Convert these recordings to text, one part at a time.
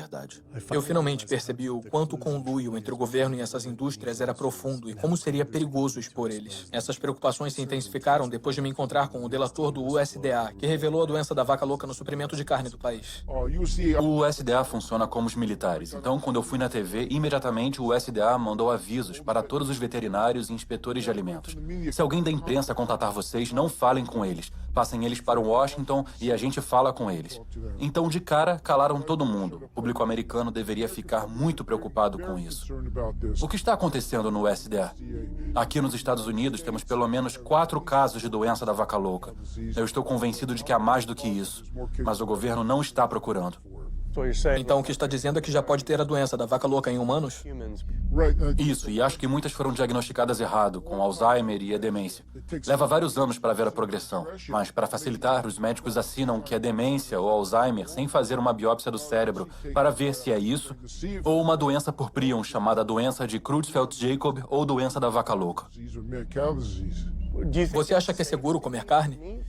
verdade. Eu finalmente percebi o quanto o conluio entre o governo e essas indústrias era profundo e como seria perigoso expor eles. Essas preocupações se intensificaram depois de me encontrar com o delator do USDA, que revelou a doença da vaca louca no suprimento de carne do país. O USDA funciona como os militares. Então, quando eu fui na TV, imediatamente o USDA mandou avisos para todos os veterinários e inspetores de alimentos. Se alguém da imprensa contatar vocês, não falem com eles. Passem eles para Washington e a gente fala com eles. Então, de cara, calaram todo mundo. O público americano deveria ficar muito preocupado com isso. O que está acontecendo no USDA? Aqui nos Estados Unidos, temos pelo menos 4 casos de doença da vaca louca. Eu estou convencido de que há mais do que isso. Mas o governo não está procurando. Então o que está dizendo é que já pode ter a doença da vaca louca em humanos? Isso, e acho que muitas foram diagnosticadas errado, com Alzheimer e a demência. Leva vários anos para ver a progressão, mas para facilitar, os médicos assinam que é demência ou Alzheimer sem fazer uma biópsia do cérebro para ver se é isso ou uma doença por prion chamada doença de Creutzfeldt-Jakob ou doença da vaca louca. Você acha que é seguro comer carne?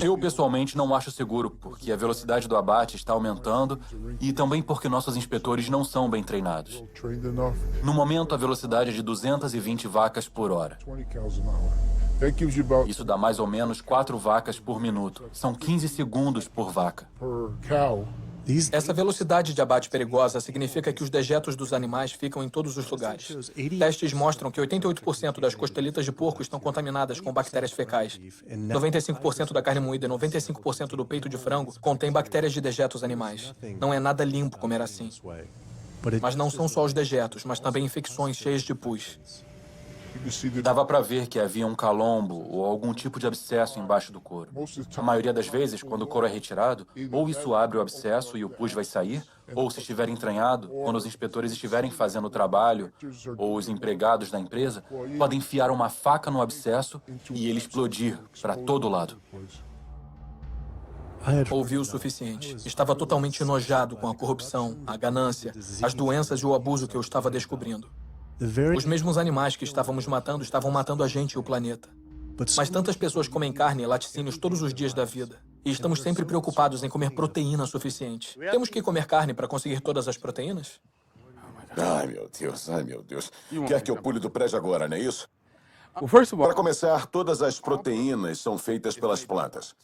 Eu, pessoalmente, não acho seguro, porque a velocidade do abate está aumentando e também porque nossos inspetores não são bem treinados. No momento, a velocidade é de 220 vacas por hora. Isso dá mais ou menos 4 vacas por minuto. São 15 segundos por vaca. Essa velocidade de abate perigosa significa que os dejetos dos animais ficam em todos os lugares. Testes mostram que 88% das costelitas de porco estão contaminadas com bactérias fecais. 95% da carne moída e 95% do peito de frango contém bactérias de dejetos animais. Não é nada limpo comer assim. Mas não são só os dejetos, mas também infecções cheias de pus. Dava para ver que havia um calombo ou algum tipo de abscesso embaixo do couro. A maioria das vezes, quando o couro é retirado, ou isso abre o abscesso e o pus vai sair, ou se estiver entranhado, quando os inspetores estiverem fazendo o trabalho, ou os empregados da empresa, podem enfiar uma faca no abscesso e ele explodir para todo lado. Ouvi o suficiente. Estava totalmente enojado com a corrupção, a ganância, as doenças e o abuso que eu estava descobrindo. Os mesmos animais que estávamos matando estavam matando a gente e o planeta. Mas tantas pessoas comem carne e laticínios todos os dias da vida. E estamos sempre preocupados em comer proteína suficiente. Temos que comer carne para conseguir todas as proteínas? Ai, meu Deus, ai, meu Deus. Quer que eu pule do prédio agora, não é isso? Para começar, todas as proteínas são feitas pelas plantas.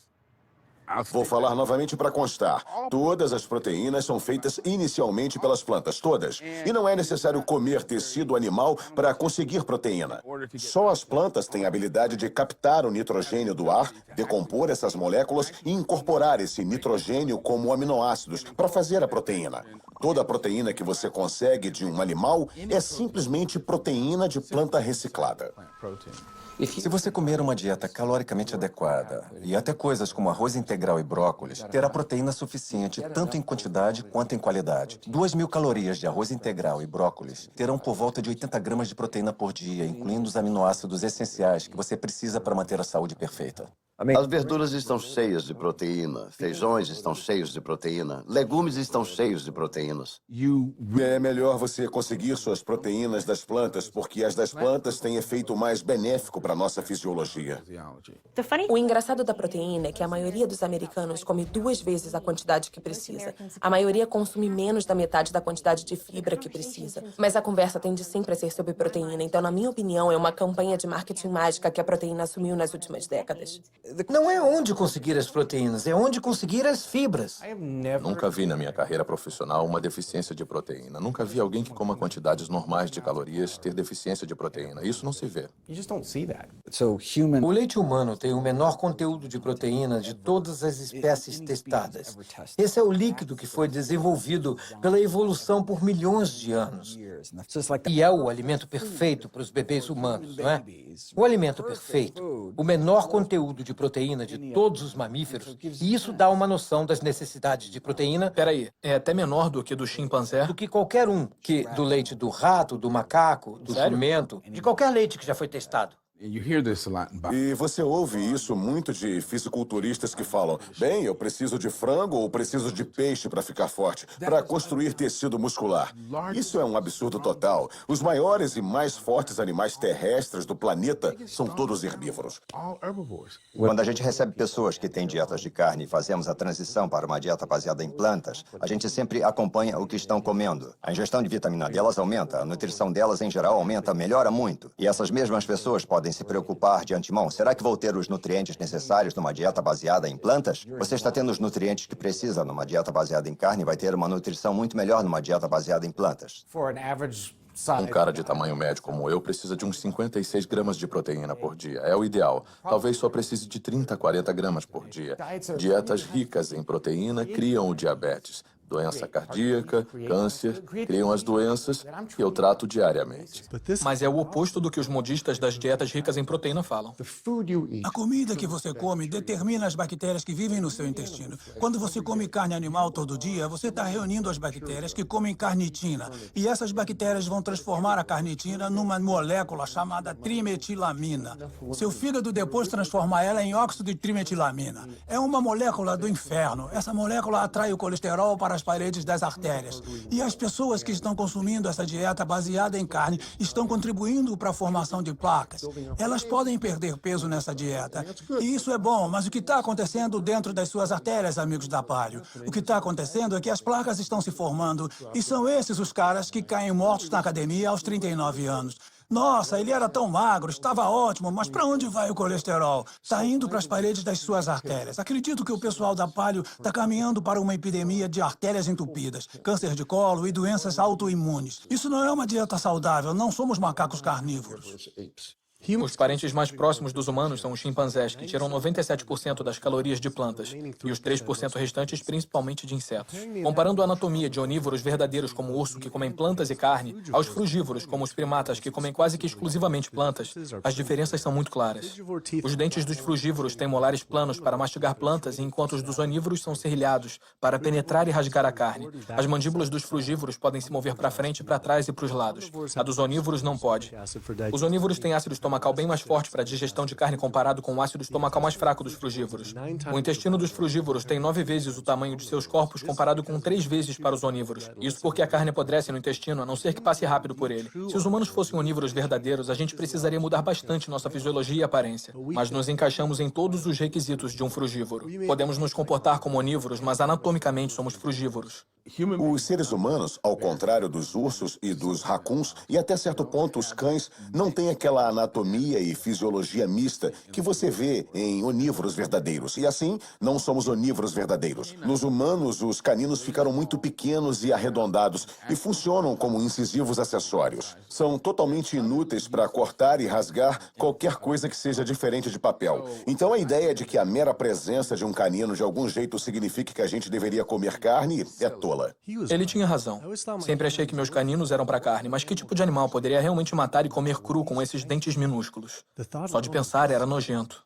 Vou falar novamente para constar. Todas as proteínas são feitas inicialmente pelas plantas, todas. E não é necessário comer tecido animal para conseguir proteína. Só as plantas têm a habilidade de captar o nitrogênio do ar, decompor essas moléculas e incorporar esse nitrogênio como aminoácidos para fazer a proteína. Toda a proteína que você consegue de um animal é simplesmente proteína de planta reciclada. Se você comer uma dieta caloricamente adequada e até coisas como arroz integral e brócolis, terá proteína suficiente tanto em quantidade quanto em qualidade. 2.000 calorias de arroz integral e brócolis terão por volta de 80 gramas de proteína por dia, incluindo os aminoácidos essenciais que você precisa para manter a saúde perfeita. As verduras estão cheias de proteína, feijões estão cheios de proteína, legumes estão cheios de proteínas. É melhor você conseguir suas proteínas das plantas, porque as das plantas têm efeito mais benéfico para a nossa fisiologia. O engraçado da proteína é que a maioria dos americanos come 2 vezes a quantidade que precisa. A maioria consome menos da metade da quantidade de fibra que precisa. Mas a conversa tende sempre a ser sobre proteína, então, na minha opinião, é uma campanha de marketing mágica que a proteína assumiu nas últimas décadas. Não é onde conseguir as proteínas, é onde conseguir as fibras. Nunca vi na minha carreira profissional uma deficiência de proteína. Nunca vi alguém que coma quantidades normais de calorias ter deficiência de proteína. Isso não se vê. O leite humano tem o menor conteúdo de proteína de todas as espécies testadas. Esse é o líquido que foi desenvolvido pela evolução por milhões de anos. E é o alimento perfeito para os bebês humanos, não é? O alimento perfeito, o menor conteúdo de proteína de todos os mamíferos, e isso dá uma noção das necessidades de proteína. Peraí, é até menor do que do chimpanzé? Do que qualquer um, do leite do rato, do macaco, do Sério? jumento, de qualquer leite que já foi testado. E você ouve isso muito de fisiculturistas que falam: bem, eu preciso de frango ou preciso de peixe para ficar forte, para construir tecido muscular. Isso é um absurdo total. Os maiores e mais fortes animais terrestres do planeta são todos herbívoros. Quando a gente recebe pessoas que têm dietas de carne e fazemos a transição para uma dieta baseada em plantas, a gente sempre acompanha o que estão comendo. A ingestão de vitamina delas aumenta, a nutrição delas em geral aumenta, melhora muito. E essas mesmas pessoas podem se preocupar de antemão: será que vou ter os nutrientes necessários numa dieta baseada em plantas? Você está tendo os nutrientes que precisa numa dieta baseada em carne e vai ter uma nutrição muito melhor numa dieta baseada em plantas. Um cara de tamanho médio como eu precisa de uns 56 gramas de proteína por dia. É o ideal. Talvez só precise de 30 a 40 gramas por dia. Dietas ricas em proteína criam o diabetes, doença cardíaca, câncer, criam as doenças que eu trato diariamente. Mas é o oposto do que os modistas das dietas ricas em proteína falam. A comida que você come determina as bactérias que vivem no seu intestino. Quando você come carne animal todo dia, você está reunindo as bactérias que comem carnitina. E essas bactérias vão transformar a carnitina numa molécula chamada trimetilamina. Seu fígado depois transforma ela em óxido de trimetilamina. É uma molécula do inferno. Essa molécula atrai o colesterol para as paredes das artérias. E as pessoas que estão consumindo essa dieta baseada em carne estão contribuindo para a formação de placas. Elas podem perder peso nessa dieta. E isso é bom, mas o que está acontecendo dentro das suas artérias, amigos da Palio? O que está acontecendo é que as placas estão se formando e são esses os caras que caem mortos na academia aos 39 anos. Nossa, ele era tão magro, estava ótimo, mas para onde vai o colesterol? Está indo para as paredes das suas artérias. Acredito que o pessoal da Palio está caminhando para uma epidemia de artérias entupidas, câncer de colo e doenças autoimunes. Isso não é uma dieta saudável, não somos macacos carnívoros. Os parentes mais próximos dos humanos são os chimpanzés, que tiram 97% das calorias de plantas, e os 3% restantes principalmente de insetos. Comparando a anatomia de onívoros verdadeiros como o urso, que comem plantas e carne, aos frugívoros, como os primatas, que comem quase que exclusivamente plantas, as diferenças são muito claras. Os dentes dos frugívoros têm molares planos para mastigar plantas, enquanto os dos onívoros são serrilhados para penetrar e rasgar a carne. As mandíbulas dos frugívoros podem se mover para frente, para trás e para os lados. A dos onívoros não pode. Os onívoros têm ácido estomacal bem mais forte para a digestão de carne comparado com o ácido estomacal mais fraco dos frugívoros. O intestino dos frugívoros tem 9 vezes o tamanho de seus corpos comparado com 3 vezes para os onívoros. Isso porque a carne apodrece no intestino, a não ser que passe rápido por ele. Se os humanos fossem onívoros verdadeiros, a gente precisaria mudar bastante nossa fisiologia e aparência. Mas nos encaixamos em todos os requisitos de um frugívoro. Podemos nos comportar como onívoros, mas anatomicamente somos frugívoros. Os seres humanos, ao contrário dos ursos e dos racuns, e até certo ponto os cães, não têm aquela anatomia e fisiologia mista que você vê em onívoros verdadeiros. E assim, não somos onívoros verdadeiros. Nos humanos, os caninos ficaram muito pequenos e arredondados e funcionam como incisivos acessórios. São totalmente inúteis para cortar e rasgar qualquer coisa que seja diferente de papel. Então a ideia de que a mera presença de um canino de algum jeito signifique que a gente deveria comer carne é tola. Ele tinha razão. Sempre achei que meus caninos eram para carne, mas que tipo de animal poderia realmente matar e comer cru com esses dentes minúsculos? Só de pensar era nojento.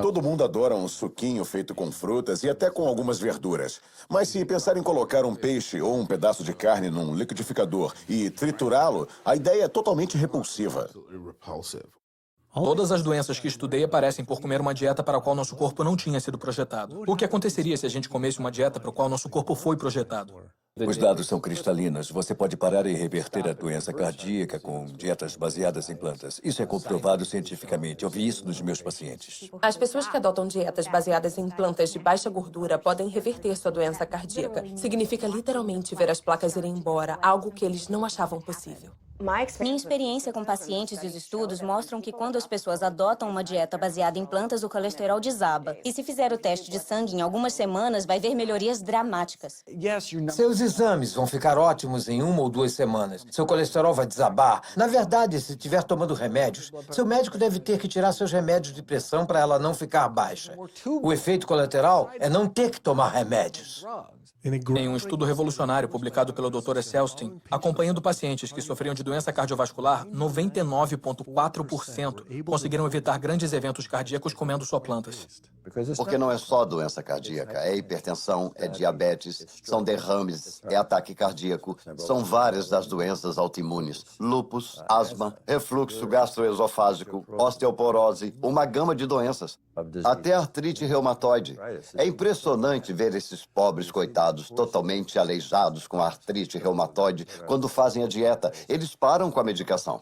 Todo mundo adora um suquinho feito com frutas e até com algumas verduras. Mas se pensar em colocar um peixe ou um pedaço de carne num liquidificador e triturá-lo, a ideia é totalmente repulsiva. Todas as doenças que estudei aparecem por comer uma dieta para a qual nosso corpo não tinha sido projetado. O que aconteceria se a gente comesse uma dieta para a qual nosso corpo foi projetado? Os dados são cristalinos. Você pode parar e reverter a doença cardíaca com dietas baseadas em plantas. Isso é comprovado cientificamente. Eu vi isso nos meus pacientes. As pessoas que adotam dietas baseadas em plantas de baixa gordura podem reverter sua doença cardíaca. Significa literalmente ver as placas irem embora, algo que eles não achavam possível. Minha experiência com pacientes e os estudos mostram que quando as pessoas adotam uma dieta baseada em plantas, o colesterol desaba. E se fizer o teste de sangue em algumas semanas, vai ver melhorias dramáticas. Seus exames vão ficar ótimos em 1 ou 2 semanas. Seu colesterol vai desabar. Na verdade, se estiver tomando remédios, seu médico deve ter que tirar seus remédios de pressão para ela não ficar baixa. O efeito colateral é não ter que tomar remédios. Em um estudo revolucionário publicado pelo Dr. Esselstyn, acompanhando pacientes que sofriam de doença cardiovascular, 99,4% conseguiram evitar grandes eventos cardíacos comendo só plantas. Porque não é só doença cardíaca, é hipertensão, é diabetes, são derrames, é ataque cardíaco, são várias das doenças autoimunes, lúpus, asma, refluxo gastroesofágico, osteoporose, uma gama de doenças, até artrite reumatoide. É impressionante ver esses pobres coitados totalmente aleijados com artrite reumatoide quando fazem a dieta. Eles param com a medicação.